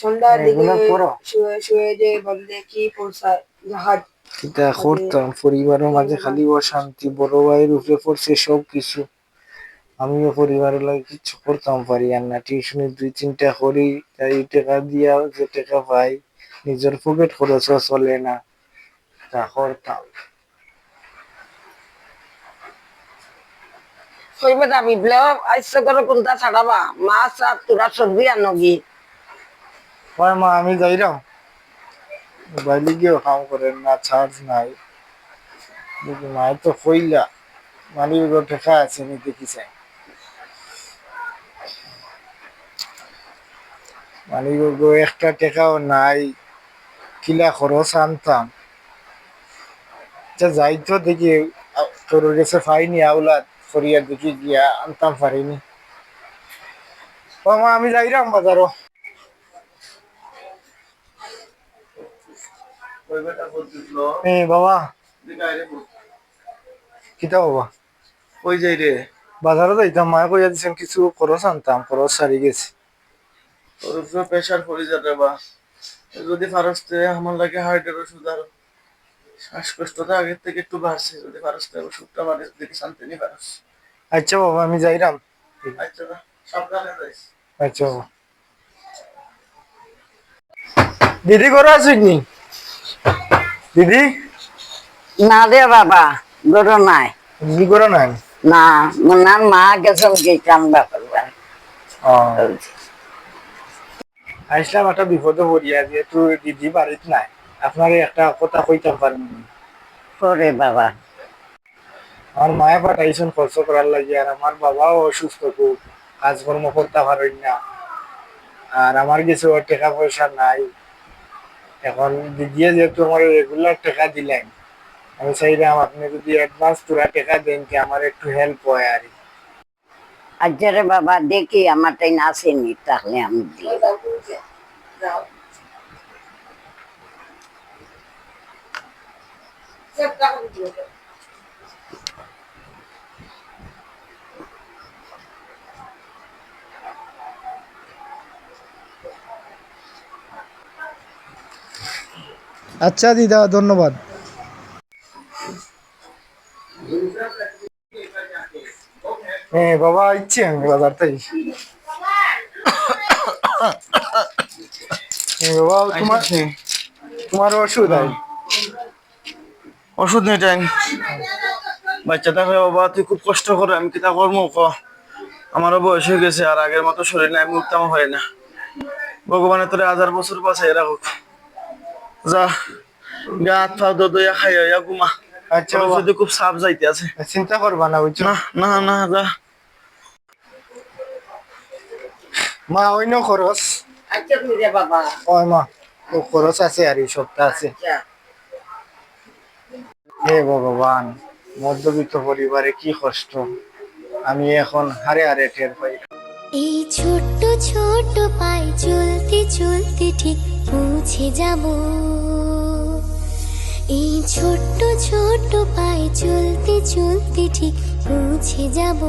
সন্ধ্যার দিকে এগুলা করো শুয়ে শুয়ে যে বললে কি পৌঁছায় জাহাজ এটা করতাম, পরিবারের মাঝে খালি অশান্তি, বড় ভাইয়ের উপরে পড়ছে সব কিছু। আমিও পরিবারের লাগে কিছু করতাম পারি আর না, টিউশনি 2-3টা করি, এই টাকা দিয়া যে টাকা পাই নিজের পকেট খরচও চলে না, তা করতাম। কইবে না বিপ্লব আইসা করে কোনটা ছাড়াবা মাছ আর তোরা সবজি আনগি ওই মা আমি যাইরাম, বাইরে গিয়েও কাম করেন না, চার্জ নাই। দেখি মায়ের তো কইলা মালিক টাকা আছে নি দেখি চাই, মালিক একটা টাকাও নাই, কিলা খরচ আনতাম। আচ্ছা যাইতো দেখি, তোর কাছে পাইনি আউলাদ ফরিয়ার দেখি গিয়া আনতাম পারিনি। ও মা আমি যাইরাম বাজারও। বাবা কিতা বাবা কই যাই রে? বাজারও যাইতাম, মায়ে কইয়া দিছেন কিছু খরচ আনতাম, খরচ সারি গেছি। তোর উপরে প্রেশার পড়ে যাবে বা যদি ফারস্তে আমার লাগে হার্টের ওষুধ আর শ্বাসকষ্টটা আগের থেকে একটু বাড়ছে, যদি ফারস্তে ওষুধটা বাড়ে দেখি শান্তি নি ফারস। আচ্ছা বাবা আমি যাইরাম। আচ্ছা না, সাবধানে যাইস। আচ্ছা বাবা। দিদি করে আছিস নি? দিদি না রে বাবা গরু নাই দিদি করে নাই? না মনার মা গেছেন কি কাম ব্যাপার আসলাম একটা বিপদে পড়িয়া, যেহেতু দিদি বাড়িত নাই, আপনার একটা কথা কইতাম পারেন? করে বাবা আমার মায়ে পাঠাইছেন খরচ করার লাগে, আর আমার বাবাও অসুস্থ খুব, কাজকর্ম করতে পারেন না, আর আমার কিছু টাকা পয়সা নাই। এখন দিদিয়ে যেহেতু আমার রেগুলার টাকা দিলেন, আমি চাইলাম আপনি যদি অ্যাডভান্স পুরা টাকা দেন কি আমার একটু হেল্প হয় আর কি। আচ্ছা রে বাবা দেখি আমার তাই আসেনি তাহলে আমি দিই আচ্ছা দিদা ধন্যবাদ। হ্যাঁ বাবা ইচ্ছে আমি বাজার তাই। বাবা তোমার তোমার ওষুধ আছে? ওষুধ নেই টাইম বাচ্চা থাকে বাবা, তুই খুব কষ্ট করে, আমি কিতা করবো ক? আমারও বয়স হয়ে গেছে আর আগের মতো শরীর নাই, আমি উঠতাম হয় না। ভগবানের তোরে 1000 বছর বাঁচাই রাখুক। যা গা হাত পা দইয়া খাইয়া ঘুমা। আচ্ছা তোর বাবা যদি খুব সাপ যাইতে আছে। চিন্তা করবা না বুঝছো। না না না যা। মা অন্য খরচ? আচ্ছা রে বাবা ওই মা ও খরচ আছে আর এই সপ্তাহ আছে। আচ্ছা হে ভগবান, মধ্যবিত্ত পরিবারে কি কষ্ট, আমি এখন হারে হারে টের পাই। এই ছোট্ট ছোট্ট পায়ে চলতে চলতে ঠিক পৌঁছে যাব, এই ছোট্ট ছোট্ট পায়ে চলতে চলতে ঠিক পৌঁছে যাব।